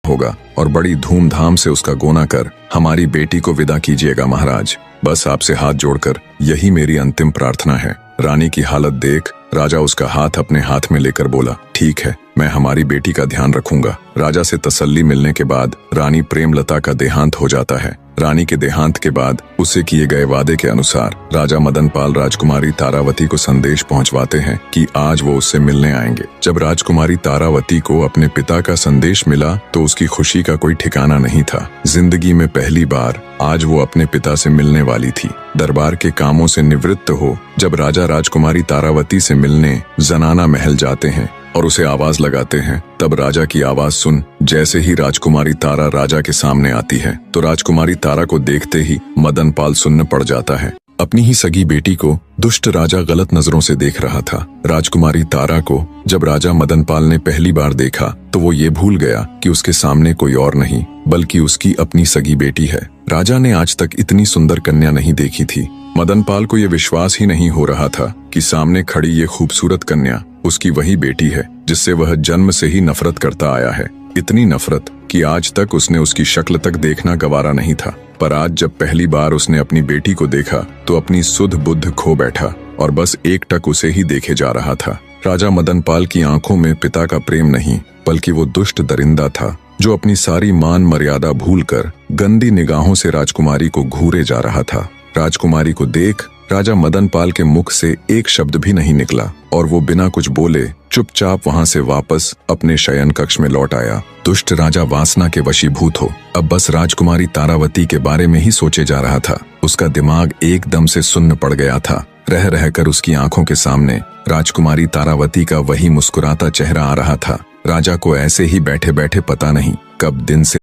होगा और बड़ी धूमधाम से उसका गोना कर हमारी बेटी को विदा कीजिएगा महाराज। बस आपसे हाथ जोड़कर यही मेरी अंतिम प्रार्थना है। रानी की हालत देख राजा उसका हाथ अपने हाथ में लेकर बोला, ठीक है, मैं हमारी बेटी का ध्यान रखूंगा। राजा से तसल्ली मिलने के बाद रानी प्रेमलता का देहांत हो जाता है। रानी के देहांत के बाद उसे किए गए वादे के अनुसार राजा मदनपाल राजकुमारी तारावती को संदेश पहुंचवाते हैं कि आज वो उससे मिलने आएंगे। जब राजकुमारी तारावती को अपने पिता का संदेश मिला तो उसकी खुशी का कोई ठिकाना नहीं था। जिंदगी में पहली बार आज वो अपने पिता से मिलने वाली थी। दरबार के कामों से निवृत्त हो जब राजा राजकुमारी तारावती से मिलने जनाना महल जाते हैं और उसे आवाज लगाते हैं, तब राजा की आवाज सुन जैसे ही राजकुमारी तारा राजा के सामने आती है तो राजकुमारी तारा को देखते ही मदनपाल सुन्न पड़ जाता है। अपनी ही सगी बेटी को दुष्ट राजा गलत नजरों से देख रहा था। राजकुमारी तारा को जब राजा मदनपाल ने पहली बार देखा तो वो ये भूल गया कि उसके सामने कोई और नहीं बल्कि उसकी अपनी सगी बेटी है। राजा ने आज तक इतनी सुंदर कन्या नहीं देखी थी। मदनपाल को ये विश्वास ही नहीं हो रहा था कि सामने खड़ी ये खूबसूरत कन्या उसकी वही बेटी है जिससे वह जन्म से ही नफरत करता आया है। इतनी नफरत कि आज तक उसने उसकी शक्ल तक देखना गवारा नहीं था। पर आज जब पहली बार उसने अपनी बेटी को देखा तो अपनी सुध बुद्ध खो बैठा और बस एकटक उसे ही देखे जा रहा था। राजा मदनपाल की आंखों में पिता का प्रेम नहीं बल्कि वो दुष्ट दरिंदा था जो अपनी सारी मान मर्यादा भूलकर गंदी निगाहों से राजकुमारी को घूरे जा रहा था। राजकुमारी को देख राजा मदनपाल के मुख से एक शब्द भी नहीं निकला और वो बिना कुछ बोले चुपचाप वहां से वापस अपने शयन कक्ष में लौट आया। दुष्ट राजा वासना के वशीभूत हो अब बस राजकुमारी तारावती के बारे में ही सोचे जा रहा था। उसका दिमाग एकदम से सुन्न पड़ गया था। रह रहकर उसकी आंखों के सामने राजकुमारी तारावती का वही मुस्कुराता चेहरा आ रहा था। राजा को ऐसे ही बैठे बैठे पता नहीं कब दिन से